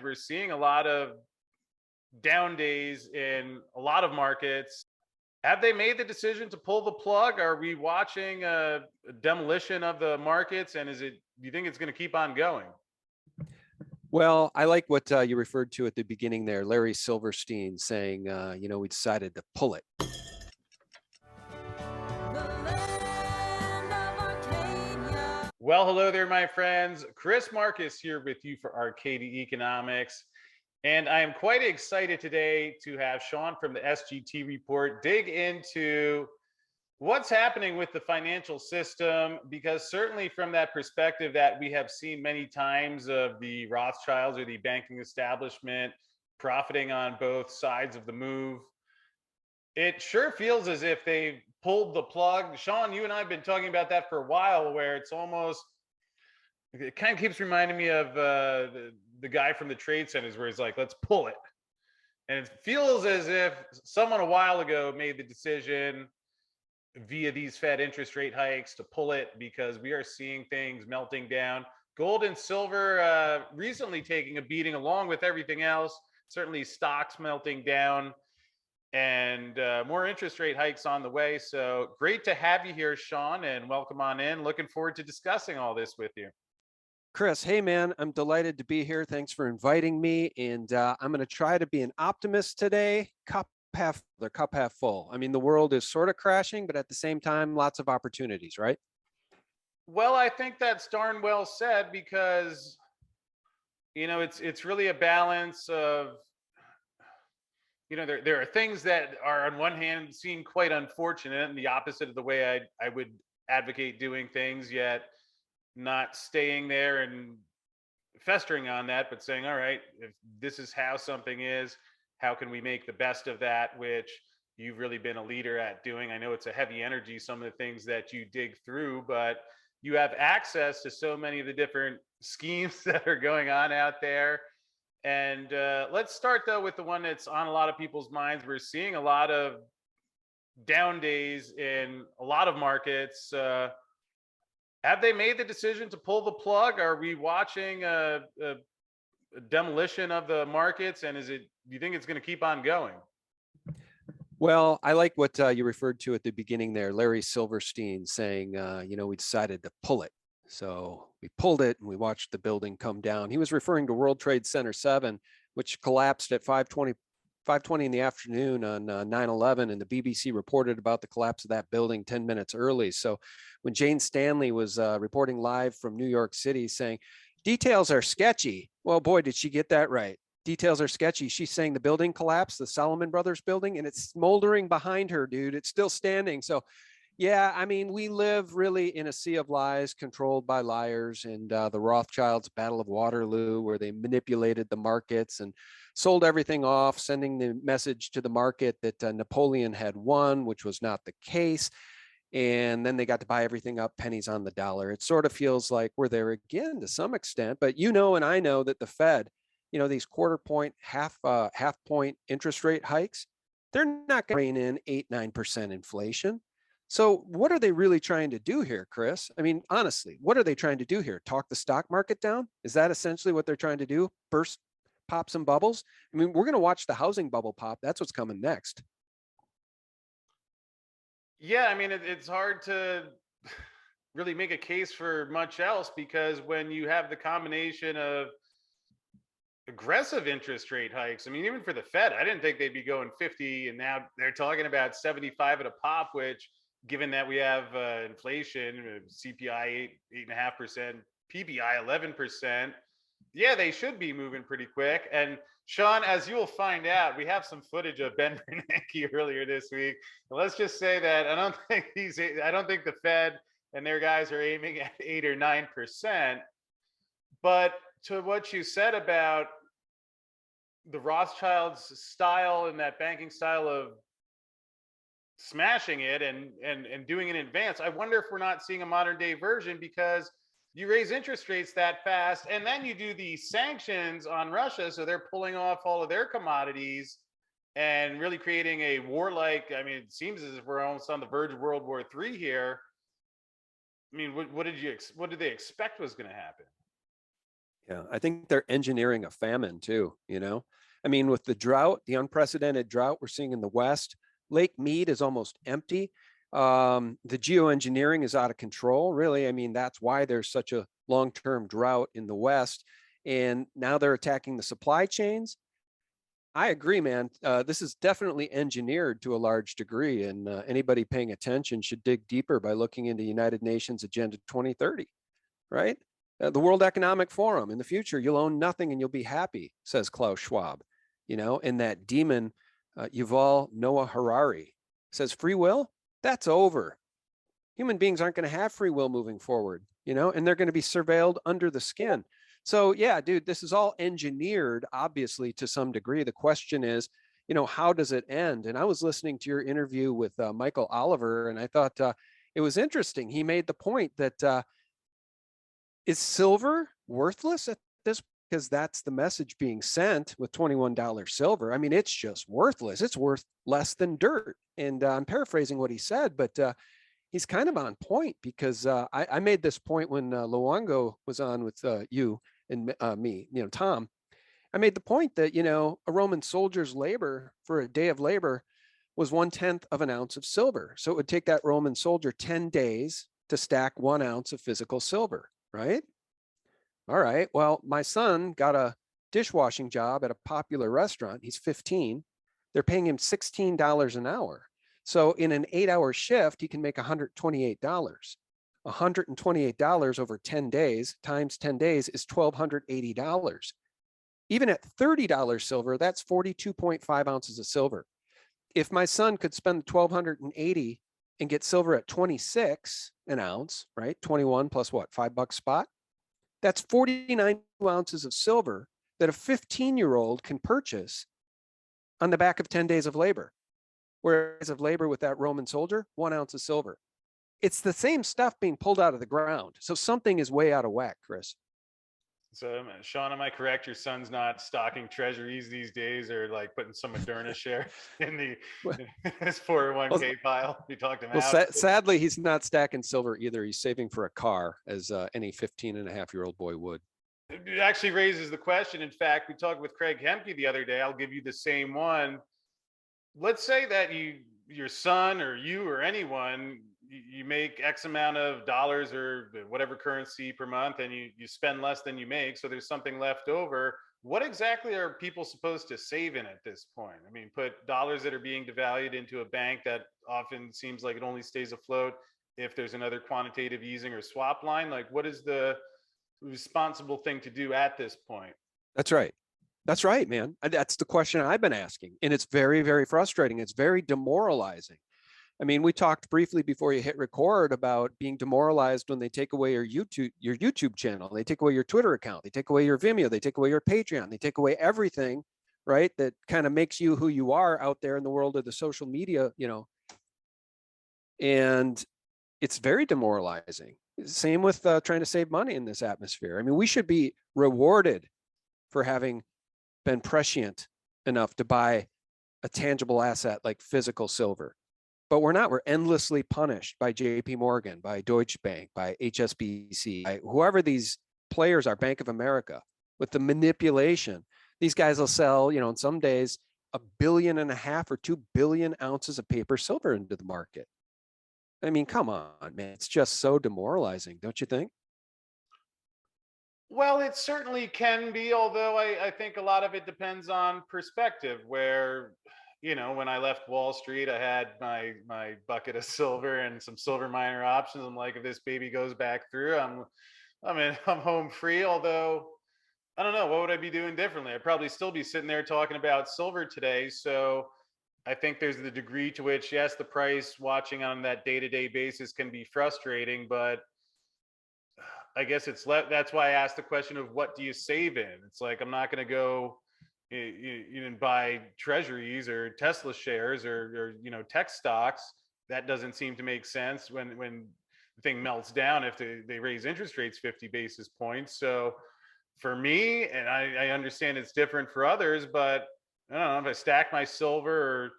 we're seeing a lot of down days in a lot of markets. Have they made the decision to pull the plug? Are we watching a demolition of the markets? And do you think it's going to keep on going? Well, I like what you referred to at the beginning there, Larry Silverstein saying, we decided to pull it. Well, hello there, my friends. Chris Marcus here with you for Arcadia Economics. And I am quite excited today to have Sean from the SGT Report dig into what's happening with the financial system, because certainly from that perspective that we have seen many times of the Rothschilds or the banking establishment profiting on both sides of the move, it sure feels as if they pulled the plug. Sean, you and I have been talking about that for a while, where it kind of keeps reminding me of the guy from the trade centers where he's like, let's pull it. And it feels as if someone a while ago made the decision via these Fed interest rate hikes to pull it, because we are seeing things melting down. Gold and silver recently taking a beating along with everything else, certainly stocks melting down, and more interest rate hikes on the way. So great to have you here, Sean, and welcome on in. Looking forward to discussing all this with you. Chris, hey man, I'm delighted to be here. Thanks for inviting me. And I'm going to try to be an optimist today. Cup half full. I mean, the world is sort of crashing, but at the same time, lots of opportunities, right? Well, I think that's darn well said, because it's really a balance of, there are things that are on one hand seem quite unfortunate and the opposite of the way I would advocate doing things, yet not staying there and festering on that, but saying, all right, if this is how something is, how can we make the best of that, which you've really been a leader at doing. I know it's a heavy energy, some of the things that you dig through, but you have access to so many of the different schemes that are going on out there. And let's start though with the one that's on a lot of people's minds. We're seeing a lot of down days in a lot of markets. Have they made the decision to pull the plug? Are we watching a demolition of the markets? And do you think it's going to keep on going? Well, I like what you referred to at the beginning there, Larry Silverstein saying, we decided to pull it. So we pulled it and we watched the building come down. He was referring to World Trade Center 7, which collapsed at 5:20 in the afternoon on 9/11, and the BBC reported about the collapse of that building 10 minutes early. So when Jane Stanley was reporting live from New York City saying, details are sketchy. Well, boy, did she get that right. Details are sketchy. She's saying the building collapsed, the Salomon Brothers building, and it's smoldering behind her, dude. It's still standing. So yeah, I mean, we live really in a sea of lies controlled by liars, and the Rothschilds' Battle of Waterloo, where they manipulated the markets and sold everything off, sending the message to the market that Napoleon had won, which was not the case. And then they got to buy everything up pennies on the dollar. It sort of feels like we're there again to some extent, but and I know that the Fed, these quarter point, half point interest rate hikes, they're not going to rein in 8-9% inflation. So what are they really trying to do here, Chris? I mean, honestly, what are they trying to do here? Talk the stock market down? Is that essentially what they're trying to do? Pop some bubbles? I mean, we're going to watch the housing bubble pop. That's what's coming next. Yeah, I mean, it's hard to really make a case for much else, because when you have the combination of aggressive interest rate hikes, I mean, even for the Fed, I didn't think they'd be going 50, and now they're talking about 75 at a pop, which, given that we have inflation, CPI 8.5%, PPI 11%, yeah, they should be moving pretty quick. And Sean, as you will find out, we have some footage of Ben Bernanke earlier this week. And let's just say that I don't think the Fed and their guys are aiming at 8 or 9%. But to what you said about the Rothschilds' style and that banking style of smashing it and doing it in advance, I wonder if we're not seeing a modern day version, because you raise interest rates that fast and then you do the sanctions on Russia, so they're pulling off all of their commodities and really creating a warlike, I mean, it seems as if we're almost on the verge of World War III here. I mean, what did they expect was going to happen? Yeah, I think they're engineering a famine too, you know? I mean, with the drought, the unprecedented drought we're seeing in the West, Lake Mead is almost empty. The geoengineering is out of control, really. I mean, that's why there's such a long-term drought in the West. And now they're attacking the supply chains. I agree, man. This is definitely engineered to a large degree, and anybody paying attention should dig deeper by looking into United Nations Agenda 2030, right? The World Economic Forum. In the future, you'll own nothing and you'll be happy, says Klaus Schwab. You know, and that demon, Yuval Noah Harari, says free will, that's over. Human beings aren't going to have free will moving forward, you know, and they're going to be surveilled under the skin. So, yeah, dude, this is all engineered, obviously, to some degree. The question is, you know, how does it end? And I was listening to your interview with Michael Oliver, and I thought it was interesting. He made the point that is silver worthless at this? Because that's the message being sent with $21 silver. I mean, it's just worthless. It's worth less than dirt. And I'm paraphrasing what he said, but he's kind of on point because I made this point when Luongo was on with you and me, you know, Tom. I made the point that, you know, a Roman soldier's labor for a day of labor was 1/10 of an ounce of silver. So it would take that Roman soldier 10 days to stack 1 ounce of physical silver, right? All right. Well, my son got a dishwashing job at a popular restaurant. He's 15. They're paying him $16 an hour. So in an 8-hour shift, he can make $128. $128 over 10 days times 10 days is $1,280. Even at $30 silver, that's 42.5 ounces of silver. If my son could spend 1,280 and get silver at 26 an ounce, right? 21 plus what, $5 spot? That's 49 ounces of silver that a 15-year-old can purchase on the back of 10 days of labor. Whereas of labor with that Roman soldier, 1 ounce of silver. It's the same stuff being pulled out of the ground. So something is way out of whack, Chris. So, Sean, am I correct? Your son's not stocking treasuries these days, or like putting some Moderna shares in his 401k pile? You talked him Well, out. sadly, he's not stacking silver either. He's saving for a car, as any 15-and-a-half-year-old boy would. It actually raises the question. In fact, we talked with Craig Hemke the other day. I'll give you the same one. Let's say that your son or you or anyone, you make X amount of dollars or whatever currency per month, and you spend less than you make, so there's something left over. What exactly are people supposed to save in at this point? I mean, put dollars that are being devalued into a bank that often seems like it only stays afloat if there's another quantitative easing or swap line. Like, what is the responsible thing to do at this point? That's right. That's right, man. That's the question I've been asking. And it's very, very frustrating. It's very demoralizing. I mean, we talked briefly before you hit record about being demoralized when they take away your YouTube channel, they take away your Twitter account, they take away your Vimeo, they take away your Patreon, they take away everything, right? That kind of makes you who you are out there in the world of the social media, you know. And it's very demoralizing. Same with trying to save money in this atmosphere. I mean, we should be rewarded for having been prescient enough to buy a tangible asset like physical silver. But we're not. We're endlessly punished by JP Morgan, by Deutsche Bank, by HSBC, by whoever these players are, Bank of America, with the manipulation. These guys will sell, you know, in some days, 1.5 billion or 2 billion ounces of paper silver into the market. I mean, come on, man. It's just so demoralizing, don't you think? Well, it certainly can be, although I think a lot of it depends on perspective. Where, when I left Wall Street, I had my bucket of silver and some silver miner options. I'm like, if this baby goes back through, I'm home free. Although I don't know, what would I be doing differently? I'd probably still be sitting there talking about silver today. So I think there's the degree to which, yes, the price watching on that day-to-day basis can be frustrating, but I guess that's why I asked the question of what do you save in? It's like, I'm not going to go buy treasuries or Tesla shares or tech stocks. That doesn't seem to make sense when the thing melts down if they raise interest rates 50 basis points. So for me, and I understand it's different for others, but I don't know, if I stack my silver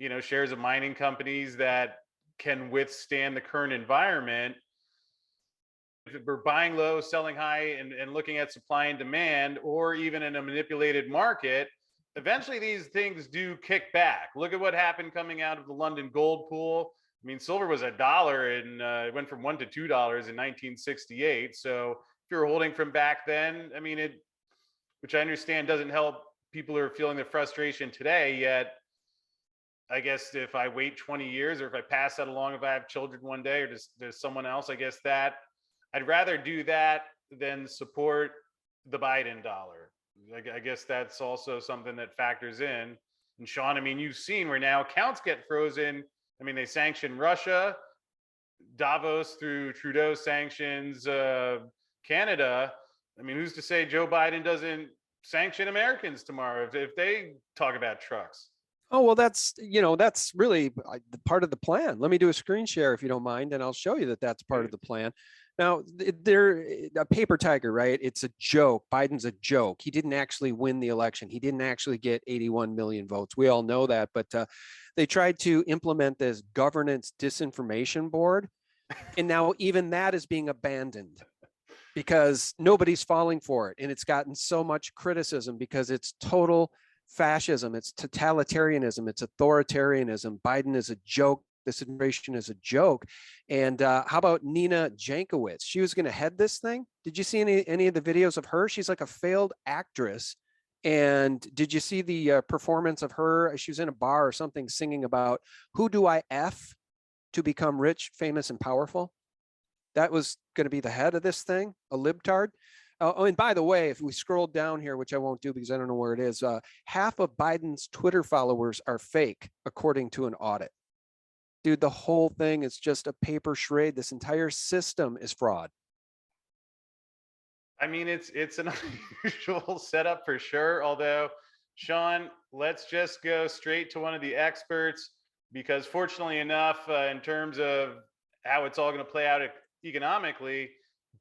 or shares of mining companies that can withstand the current environment, if we're buying low, selling high, and looking at supply and demand, or even in a manipulated market, eventually these things do kick back. Look at what happened coming out of the London gold pool. I mean, silver was $1 and it went from $1 to $2 in 1968. So if you're holding from back then, I mean, which I understand doesn't help people who are feeling the frustration today, yet I guess if I wait 20 years or if I pass that along, if I have children one day or just there's someone else, I guess that I'd rather do that than support the Biden dollar. I guess that's also something that factors in. And Sean, I mean, you've seen where now accounts get frozen. I mean, they sanction Russia, Davos through Trudeau sanctions Canada. I mean, who's to say Joe Biden doesn't sanction Americans tomorrow if they talk about trucks? Oh, well, that's really the part of the plan. Let me do a screen share if you don't mind, and I'll show you that that's part of the plan. Now, they're a paper tiger, right? It's a joke. Biden's a joke. He didn't actually win the election. He didn't actually get 81 million votes. We all know that, but they tried to implement this governance disinformation board, and now even that is being abandoned because nobody's falling for it. And it's gotten so much criticism because it's total fascism, it's totalitarianism, it's authoritarianism. Biden is a joke. This administration is a joke. And how about Nina Jankowicz? She was going to head this thing. Did you see any of the videos of her? She's like a failed actress. And did you see the performance of her? She was in a bar or something singing about who do I F to become rich, famous, and powerful? That was going to be the head of this thing, a libtard. Oh, and by the way, if we scroll down here, which I won't do because I don't know where it is, half of Biden's Twitter followers are fake, according to an audit. Dude, the whole thing is just a paper charade. This entire system is fraud. I mean, it's an unusual setup for sure. Although, Sean, let's just go straight to one of the experts because, fortunately enough, in terms of how it's all going to play out economically,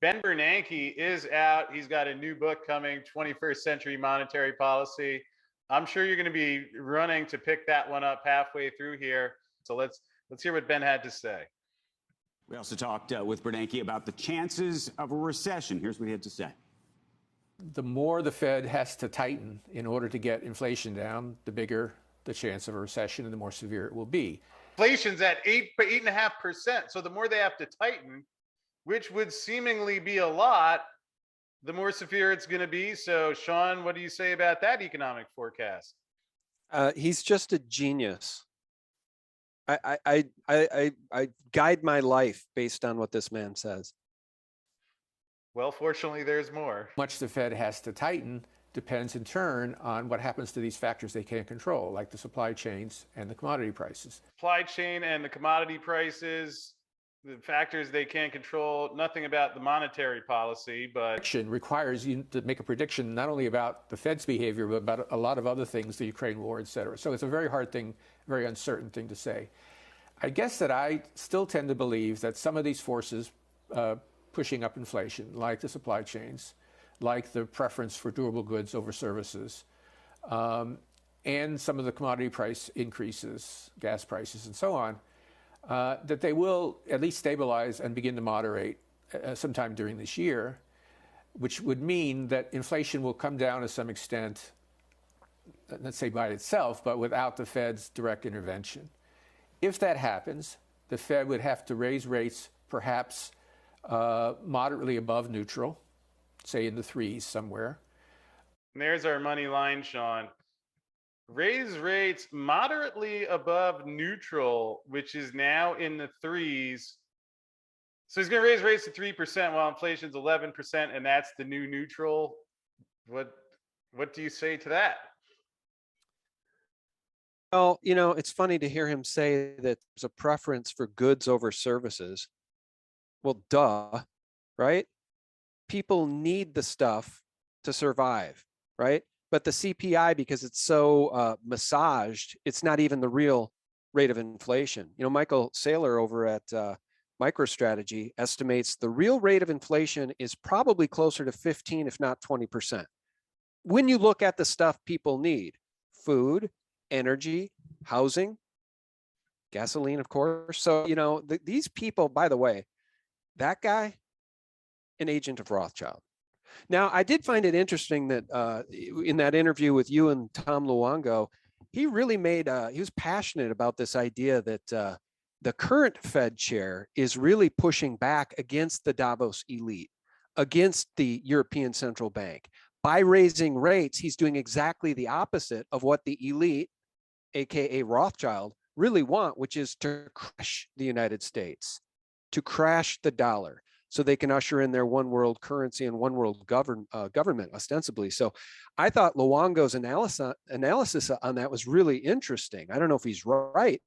Ben Bernanke is out. He's got a new book coming, 21st Century Monetary Policy. I'm sure you're going to be running to pick that one up halfway through here. So let's hear what Ben had to say. We also talked with Bernanke about the chances of a recession. Here's what he had to say. The more the Fed has to tighten in order to get inflation down, the bigger the chance of a recession and the more severe it will be. Inflation's at 8.5%. So the more they have to tighten, which would seemingly be a lot, the more severe it's going to be. So, Sean, what do you say about that economic forecast? He's just a genius. I guide my life based on what this man says. Well, fortunately, there's more. How much the Fed has to tighten depends in turn on what happens to these factors they can't control, like the supply chains and the commodity prices. Supply chain and the commodity prices, the factors they can't control, nothing about the monetary policy, but Action requires you to make a prediction not only about the Fed's behavior, but about a lot of other things, the Ukraine war, et cetera. So it's a very hard thing, very uncertain thing to say. I guess that I still tend to believe that some of these forces pushing up inflation, like the supply chains, like the preference for durable goods over services, and some of the commodity price increases, gas prices and so on, that they will at least stabilize and begin to moderate sometime during this year, which would mean that inflation will come down to some extent, let's say by itself, but without the Fed's direct intervention. If that happens, the Fed would have to raise rates perhaps moderately above neutral, say in the 3s somewhere. And there's our money line, Sean. Raise rates moderately above neutral, which is now in the 3s. So he's going to raise rates to 3% while inflation's 11%, and that's the new neutral. What do you say to that? Well, it's funny to hear him say that there's a preference for goods over services. Well, duh, right? People need the stuff to survive, right? But the CPI, because it's so massaged, it's not even the real rate of inflation. Michael Saylor over at MicroStrategy estimates the real rate of inflation is probably closer to 15, if not 20%. When you look at the stuff people need, food, energy, housing, gasoline, of course. So, these people, by the way, that guy, an agent of Rothschild. Now, I did find it interesting that in that interview with you and Tom Luongo, he really he was passionate about this idea that the current Fed chair is really pushing back against the Davos elite, against the European Central Bank. By raising rates, he's doing exactly the opposite of what the elite, AKA Rothschild, really want, which is to crush the United States, to crash the dollar, so they can usher in their one world currency and one world government, ostensibly. So I thought Luongo's analysis on that was really interesting. I don't know if he's right.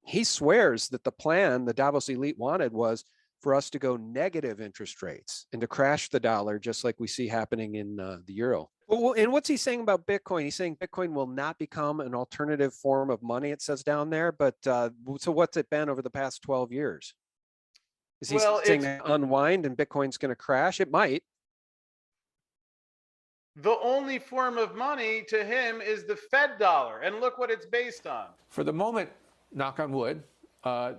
He swears that the plan the Davos elite wanted was for us to go negative interest rates and to crash the dollar, just like we see happening in the euro. Well, and what's he saying about Bitcoin? He's saying Bitcoin will not become an alternative form of money, it says down there. But so what's it been over the past 12 years? Is he saying unwind and Bitcoin's going to crash? It might. The only form of money to him is the Fed dollar. And look what it's based on. For the moment, knock on wood,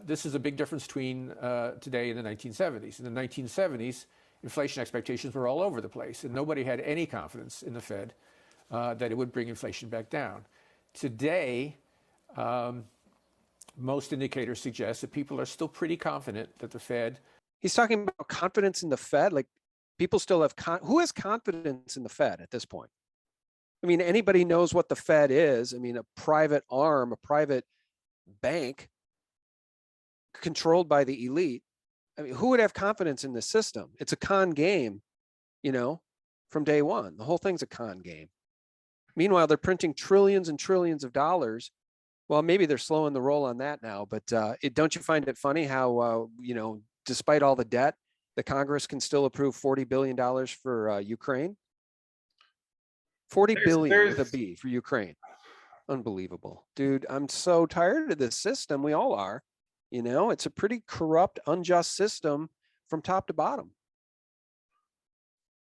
this is a big difference between today and the 1970s. In the 1970s, inflation expectations were all over the place, and nobody had any confidence in the Fed that it would bring inflation back down. Today, most indicators suggest that people are still pretty confident that the Fed. He's talking about confidence in the Fed. Like, people still have who has confidence in the Fed at this point? I mean, anybody knows what the Fed is. I mean, a private arm, a private bank controlled by the elite. I mean, who would have confidence in this system? It's a con game, from day one. The whole thing's a con game. Meanwhile, they're printing trillions and trillions of dollars. Well, maybe they're slowing the roll on that now, but don't you find it funny how, despite all the debt, the Congress can still approve $40 billion for Ukraine? $40 billion with a B for Ukraine. Unbelievable. Dude, I'm so tired of this system. We all are. It's a pretty corrupt, unjust system from top to bottom.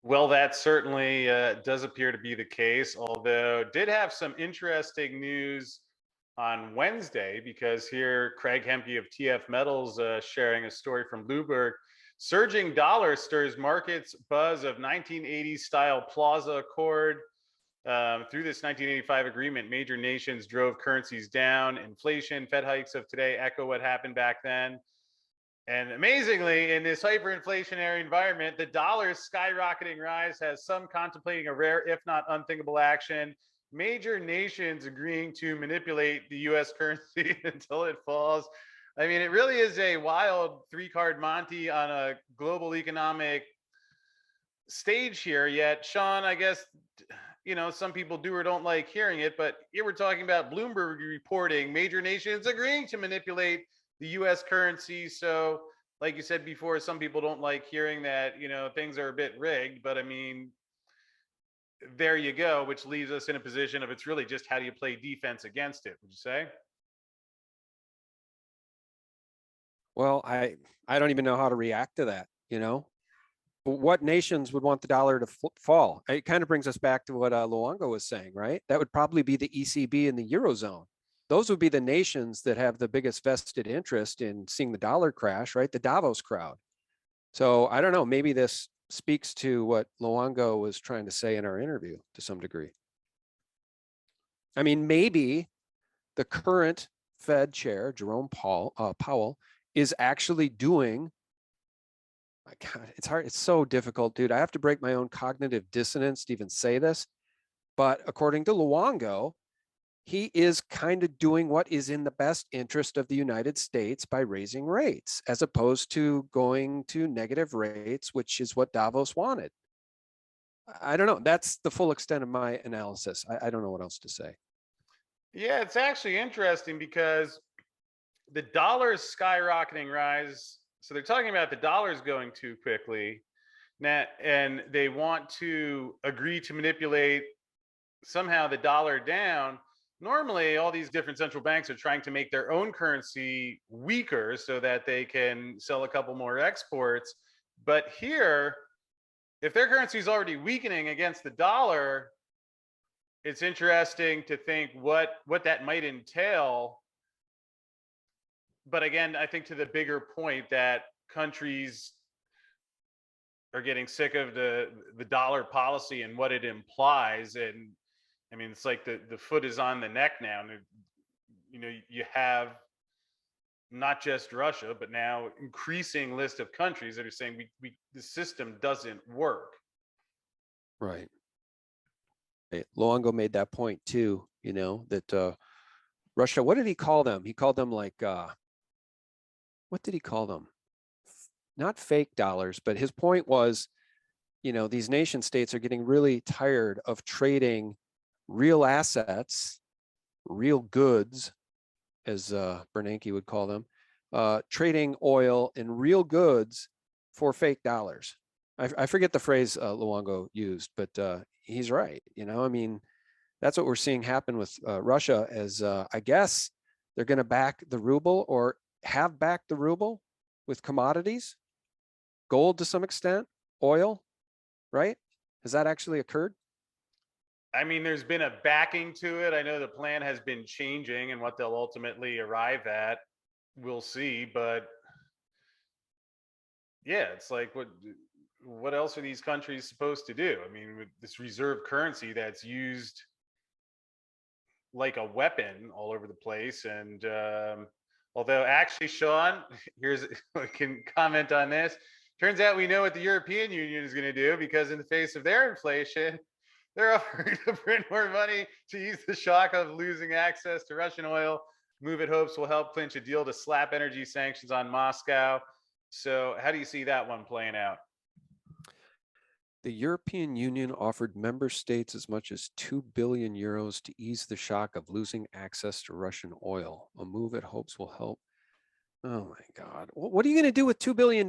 Well, that certainly does appear to be the case, although did have some interesting news on Wednesday, because here Craig Hemke of TF Metals sharing a story from Bloomberg. Surging dollar stirs markets buzz of 1980s style Plaza Accord. Through this 1985 agreement, major nations drove currencies down. Inflation, Fed hikes of today echo what happened back then. And amazingly, in this hyperinflationary environment, the dollar's skyrocketing rise has some contemplating a rare, if not unthinkable action. Major nations agreeing to manipulate the US currency until it falls. I mean, it really is a wild three-card Monte on a global economic stage here. Yet, Sean, I guess, some people do or don't like hearing it, but here we're talking about Bloomberg reporting major nations agreeing to manipulate the US currency. So, like you said before, some people don't like hearing that, things are a bit rigged, but I mean, there you go, which leaves us in a position of it's really just how do you play defense against it, would you say? Well, I don't even know how to react to that, What nations would want the dollar to fall? It kind of brings us back to what Luongo was saying, right? That would probably be the ECB and the Eurozone. Those would be the nations that have the biggest vested interest in seeing the dollar crash, right? The Davos crowd. So I don't know, maybe this speaks to what Luongo was trying to say in our interview to some degree. I mean, maybe the current Fed chair, Jerome Powell, is actually doing, my God, it's hard. It's so difficult, dude. I have to break my own cognitive dissonance to even say this. But according to Luongo, he is kind of doing what is in the best interest of the United States by raising rates, as opposed to going to negative rates, which is what Davos wanted. I don't know. That's the full extent of my analysis. I don't know what else to say. Yeah, it's actually interesting because the dollar's skyrocketing rise. So they're talking about the dollar's going too quickly now, and they want to agree to manipulate somehow the dollar down. Normally, all these different central banks are trying to make their own currency weaker so that they can sell a couple more exports. But here, if their currency is already weakening against the dollar, it's interesting to think what that might entail. But again, I think to the bigger point that countries are getting sick of the dollar policy and what it implies. And I mean, it's like the foot is on the neck now. And you know, you have not just Russia, but now increasing list of countries that are saying the system doesn't work. Right. Luongo made that point too, you know, that Russia, what did he call them? He called them like, what did he call them? Not fake dollars, but his point was, you know, these nation states are getting really tired of trading real assets, real goods, as Bernanke would call them, trading oil and real goods for fake dollars. I forget the phrase Luongo used, but he's right. You know, I mean, that's what we're seeing happen with Russia as I guess they're going to back the ruble or have backed the ruble with commodities, gold to some extent, oil, right? Has that actually occurred? I mean, there's been a backing to it. I know the plan has been changing, and what they'll ultimately arrive at, we'll see. But yeah, it's like, what else are these countries supposed to do? I mean, with this reserve currency that's used like a weapon all over the place. And although actually, Sean, I can comment on this. Turns out we know what the European Union is going to do, because in the face of their inflation, they're offering to print more money to ease the shock of losing access to Russian oil. Move it hopes will help clinch a deal to slap energy sanctions on Moscow. So how do you see that one playing out? The European Union offered member states as much as 2 billion euros to ease the shock of losing access to Russian oil. A move it hopes will help. Oh my God. What are you going to do with $2 billion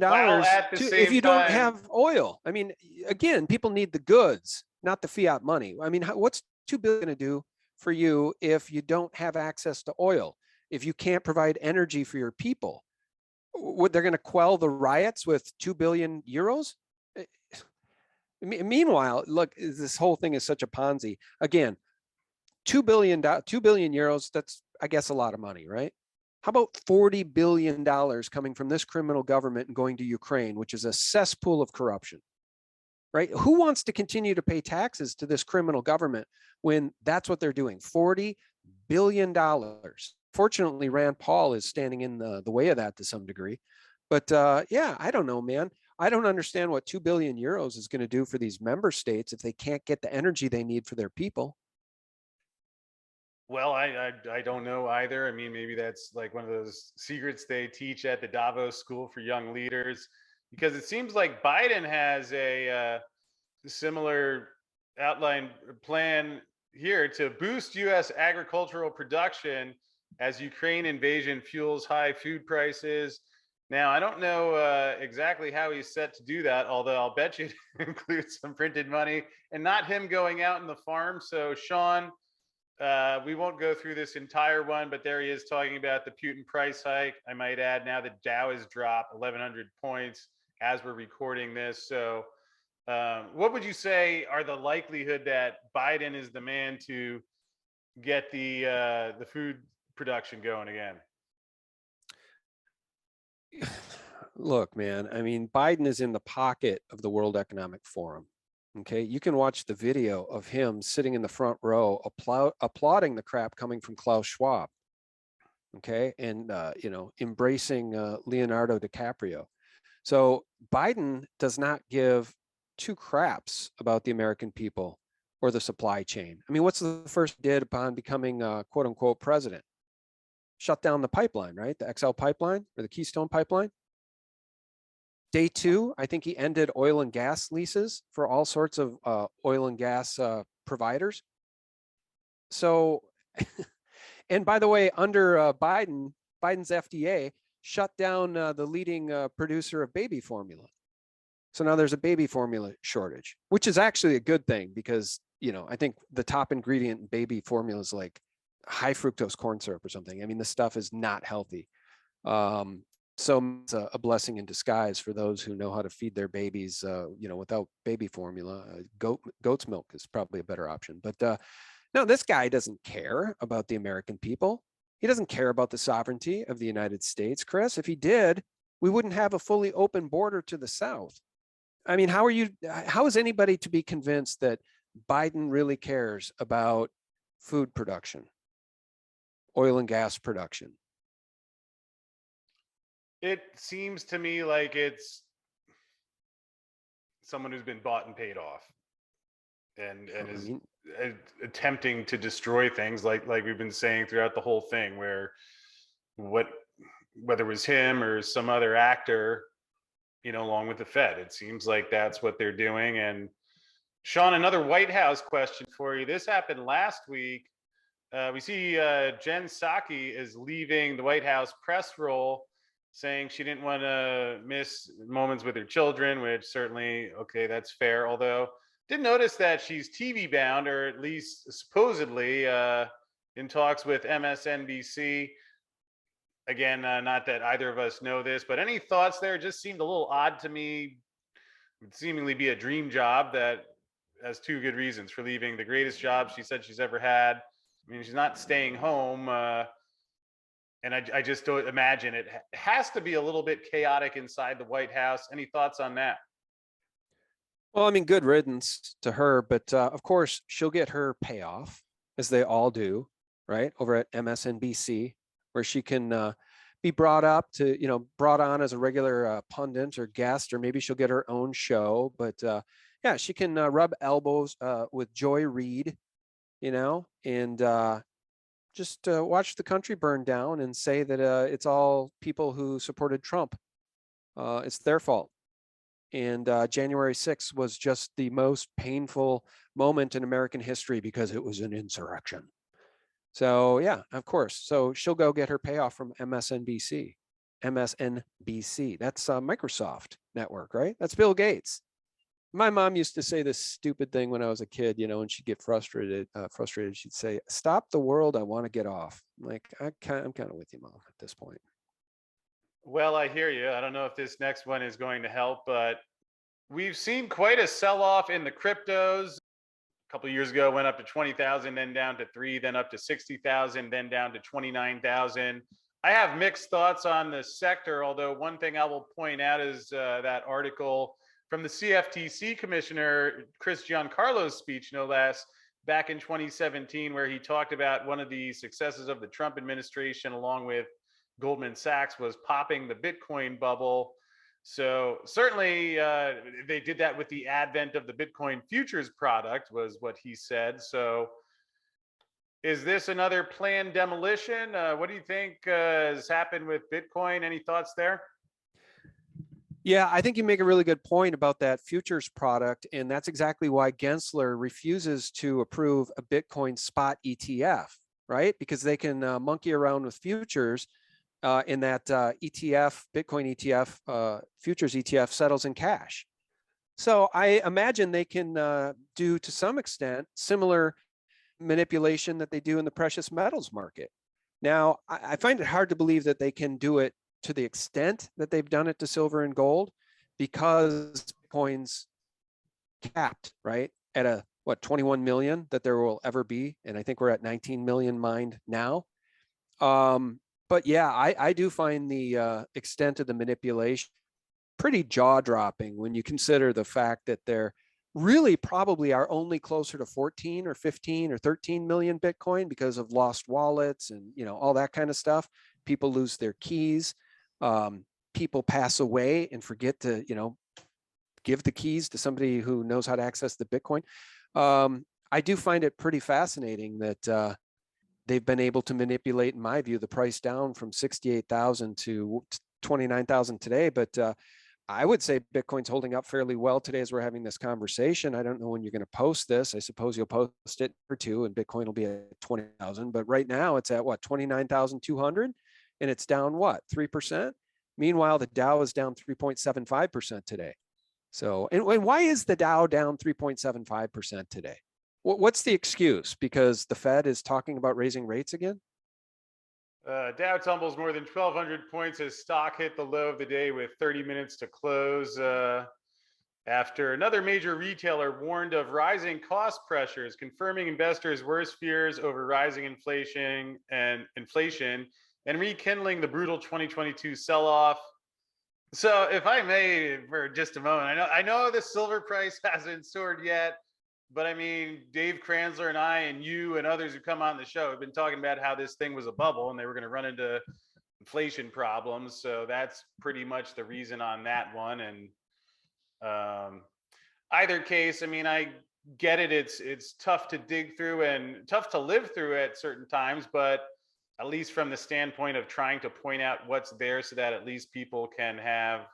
if you don't have oil? I mean, again, people need the goods, not the fiat money. I mean, what's $2 billion going to do for you if you don't have access to oil? If you can't provide energy for your people? They're going to quell the riots with 2 billion euros? Meanwhile, look, this whole thing is such a Ponzi. Again, 2 billion euros, that's, I guess, a lot of money, right? How about $40 billion coming from this criminal government and going to Ukraine, which is a cesspool of corruption, right? Who wants to continue to pay taxes to this criminal government when that's what they're doing? $40 billion. Fortunately, Rand Paul is standing in the way of that to some degree. But yeah, I don't know, man. I don't understand what 2 billion euros is going to do for these member states if they can't get the energy they need for their people. Well, I don't know either. I mean, maybe that's like one of those secrets they teach at the Davos School for Young Leaders, because it seems like Biden has a similar outline plan here to boost U.S. agricultural production as Ukraine invasion fuels high food prices. Now, I don't know exactly how he's set to do that, although I'll bet you it includes some printed money and not him going out in the farm. So, Sean, we won't go through this entire one, but there he is talking about the Putin price hike. I might add now that Dow has dropped 1,100 points as we're recording this. So what would you say are the likelihood that Biden is the man to get the food production going again? Look, man, I mean, Biden is in the pocket of the World Economic Forum. Okay, you can watch the video of him sitting in the front row applauding the crap coming from Klaus Schwab. Okay, and you know, embracing Leonardo DiCaprio. So Biden does not give two craps about the American people or the supply chain. I mean, what's the first he did upon becoming quote unquote president? Shut down the pipeline, right? The XL pipeline or the Keystone pipeline. Day two, I think he ended oil and gas leases for all sorts of oil and gas providers. So, and by the way, under Biden's FDA shut down the leading producer of baby formula. So now there's a baby formula shortage, which is actually a good thing because, you know, I think the top ingredient in baby formula is like high fructose corn syrup or something. I mean, this stuff is not healthy. So it's a blessing in disguise for those who know how to feed their babies, you know, without baby formula. Goat's milk is probably a better option. But no, this guy doesn't care about the American people. He doesn't care about the sovereignty of the United States, Chris. If he did, we wouldn't have a fully open border to the south. I mean, how is anybody to be convinced that Biden really cares about food production, oil and gas production? It seems to me like it's someone who's been bought and paid off, and I is mean, attempting to destroy things like we've been saying throughout the whole thing, where what whether it was him or some other actor, along with the Fed, it seems like that's what they're doing. And Sean, another White House question for you. This happened last week. We see Jen Psaki is leaving the White House press role, saying she didn't want to miss moments with her children, which certainly, okay, that's fair. Although, did notice that she's TV bound, or at least supposedly in talks with MSNBC. Again, not that either of us know this, but any thoughts there? It just seemed a little odd to me. It would seemingly be a dream job that has two good reasons for leaving: the greatest job she said she's ever had. I mean, she's not staying home. And I just don't imagine it has to be a little bit chaotic inside the White House. Any thoughts on that? well, I mean, good riddance to her, but of course she'll get her payoff, as they all do, right? Over at MSNBC, where she can be brought on as a regular pundit or guest, or maybe she'll get her own show. But yeah, she can rub elbows with Joy Reid, and just watch the country burn down and say that it's all people who supported Trump. It's their fault. And January 6th was just the most painful moment in American history because it was an insurrection. So yeah, of course. So she'll go get her payoff from MSNBC. MSNBC. That's Microsoft Network, right? That's Bill Gates. My mom used to say this stupid thing when I was a kid, and she'd get frustrated. She'd say, "Stop the world, I want to get off." I'm like, I'm kind of with you, Mom, at this point. Well, I hear you. I don't know if this next one is going to help, but we've seen quite a sell-off in the cryptos. A couple of years ago, went up to 20,000, then down to 3, then up to 60,000, then down to 29,000. I have mixed thoughts on the sector, although one thing I will point out is that article from the CFTC Commissioner Chris Giancarlo's speech, no less, back in 2017, where he talked about one of the successes of the Trump administration, along with Goldman Sachs, was popping the Bitcoin bubble. So certainly they did that with the advent of the Bitcoin futures product, was what he said. So is this another planned demolition? What do you think has happened with Bitcoin? Any thoughts there? Yeah, I think you make a really good point about that futures product. And that's exactly why Gensler refuses to approve a Bitcoin spot ETF, right? Because they can monkey around with futures. In that ETF, Bitcoin ETF, futures ETF settles in cash. So I imagine they can do, to some extent, similar manipulation that they do in the precious metals market. Now, I find it hard to believe that they can do it to the extent that they've done it to silver and gold, because Bitcoin's capped, right, at 21 million that there will ever be. And I think we're at 19 million mined now. But yeah, I do find the extent of the manipulation pretty jaw-dropping when you consider the fact that there really probably are only closer to 14 or 15 or 13 million Bitcoin because of lost wallets and all that kind of stuff. People lose their keys. People pass away and forget to give the keys to somebody who knows how to access the Bitcoin. I do find it pretty fascinating that they've been able to manipulate, in my view, the price down from 68,000 to 29,000 today. But I would say Bitcoin's holding up fairly well today as we're having this conversation. I don't know when you're going to post this. I suppose you'll post it or two, and Bitcoin will be at 20,000. But right now it's at 29,200, and it's down 3%. Meanwhile, the Dow is down 3.75% today. So, and why is the Dow down 3.75% today? What's the excuse? Because the Fed is talking about raising rates again? Dow tumbles more than 1,200 points as stock hit the low of the day with 30 minutes to close. After another major retailer warned of rising cost pressures, confirming investors' worst fears over rising inflation and rekindling the brutal 2022 sell-off. So if I may, for just a moment, I know the silver price hasn't soared yet, but I mean, Dave Kranzler and I and you and others who come on the show have been talking about how this thing was a bubble and they were going to run into inflation problems. So that's pretty much the reason on that one. And um, either case, I mean, I get it. It's tough to dig through and tough to live through at certain times, but at least from the standpoint of trying to point out what's there so that at least people can have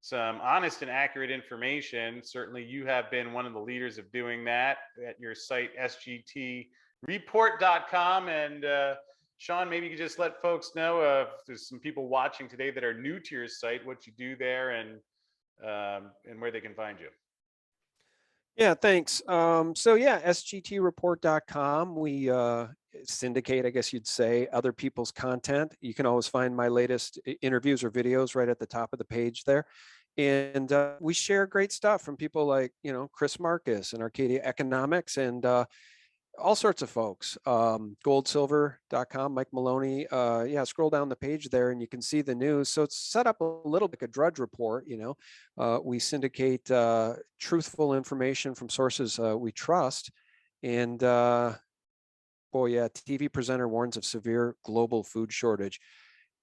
some honest and accurate information. Certainly, you have been one of the leaders of doing that at your site, sgtreport.com. And Sean, maybe you could just let folks know if there's some people watching today that are new to your site, what you do there, and where they can find you. Yeah, thanks. So yeah, sgtreport.com. We syndicate, I guess you'd say, other people's content. You can always find my latest interviews or videos right at the top of the page there. And we share great stuff from people like, Chris Marcus and Arcadia Economics and all sorts of folks. Goldsilver.com, Mike Maloney. Yeah, scroll down the page there and you can see the news. So it's set up a little bit like a Drudge Report. We syndicate truthful information from sources we trust. And boy, yeah, TV presenter warns of severe global food shortage.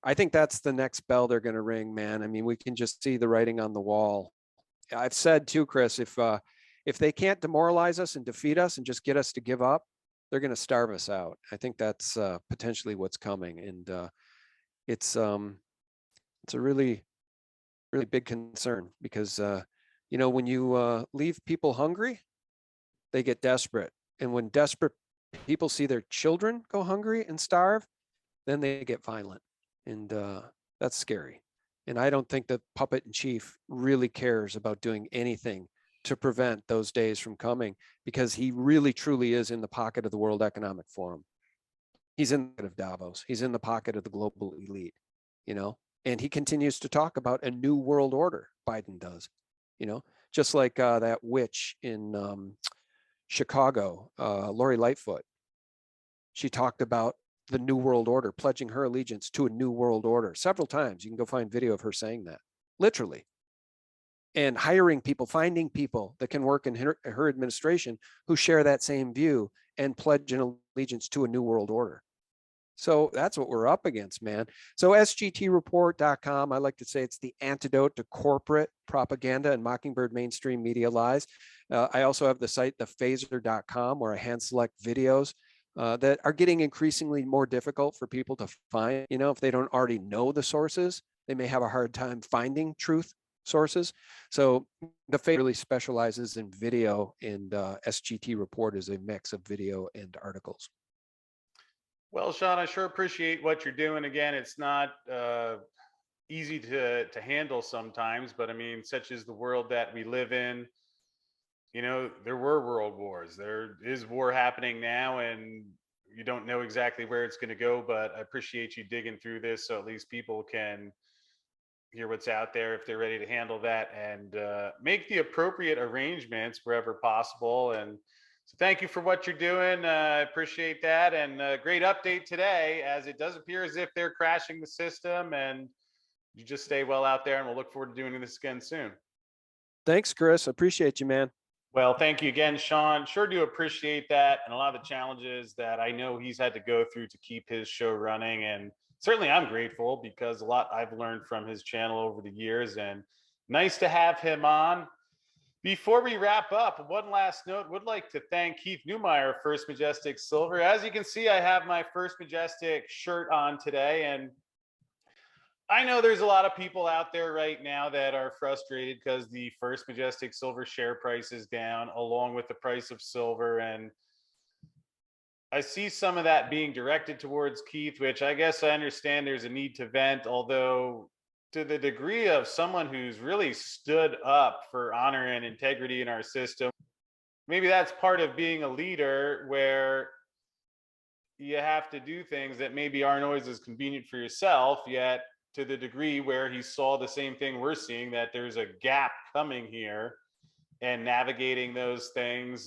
I think that's the next bell they're going to ring, man. I mean, we can just see the writing on the wall. I've said too, Chris, if they can't demoralize us and defeat us and just get us to give up, they're going to starve us out. I think that's potentially what's coming, and it's a really, really big concern because when you leave people hungry, they get desperate, and when desperate people see their children go hungry and starve, then they get violent, and that's scary. And I don't think the puppet in chief really cares about doing anything to prevent those days from coming, because he really truly is in the pocket of the World Economic Forum. He's in the pocket of Davos. He's in the pocket of the global elite, and he continues to talk about a new world order. Biden does, just like that witch in Chicago, Lori Lightfoot. She talked about the new world order, pledging her allegiance to a new world order several times. You can go find video of her saying that, literally. And hiring people, finding people that can work in her administration who share that same view and pledge an allegiance to a new world order. So that's what we're up against, man. So sgtreport.com, I like to say it's the antidote to corporate propaganda and mockingbird mainstream media lies. I also have the site, thephaser.com, where I hand select videos that are getting increasingly more difficult for people to find. If they don't already know the sources, they may have a hard time finding truth sources. So the Phaser really specializes in video, and SGT Report is a mix of video and articles. Well, Sean, I sure appreciate what you're doing. Again, it's not easy to handle sometimes, but I mean, such is the world that we live in. There were world wars. There is war happening now, and you don't know exactly where it's going to go. But I appreciate you digging through this so at least people can hear what's out there if they're ready to handle that and make the appropriate arrangements wherever possible. And so thank you for what you're doing. I appreciate that. And a great update today, as it does appear as if they're crashing the system. And you just stay well out there, and we'll look forward to doing this again soon. Thanks, Chris. I appreciate you, man. Well, thank you again, Sean. Sure do appreciate that, and a lot of the challenges that I know he's had to go through to keep his show running. And certainly I'm grateful because a lot I've learned from his channel over the years, and nice to have him on. Before we wrap up, one last note, would like to thank Keith Newmeyer of First Majestic Silver. As you can see, I have my First Majestic shirt on today, and I know there's a lot of people out there right now that are frustrated because the First Majestic Silver share price is down along with the price of silver. And I see some of that being directed towards Keith, which I guess I understand there's a need to vent, although to the degree of someone who's really stood up for honor and integrity in our system, maybe that's part of being a leader, where you have to do things that maybe aren't always as convenient for yourself, yet to the degree where he saw the same thing we're seeing, that there's a gap coming here, and navigating those things.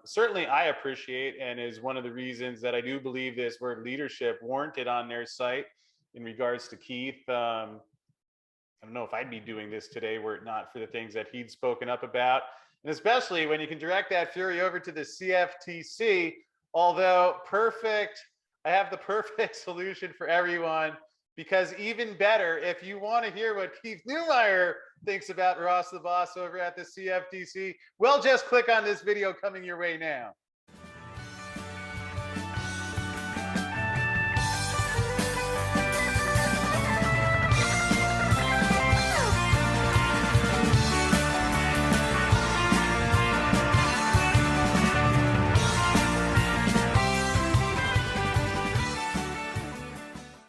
Certainly I appreciate, and is one of the reasons that I do believe this word leadership warranted on their site in regards to Keith. I don't know if I'd be doing this today were it not for the things that he'd spoken up about. And especially when you can direct that fury over to the CFTC, although I have the perfect solution for everyone, because even better, if you want to hear what Keith Newmeyer thinks about Ross the Boss over at the CFTC, well, just click on this video coming your way now.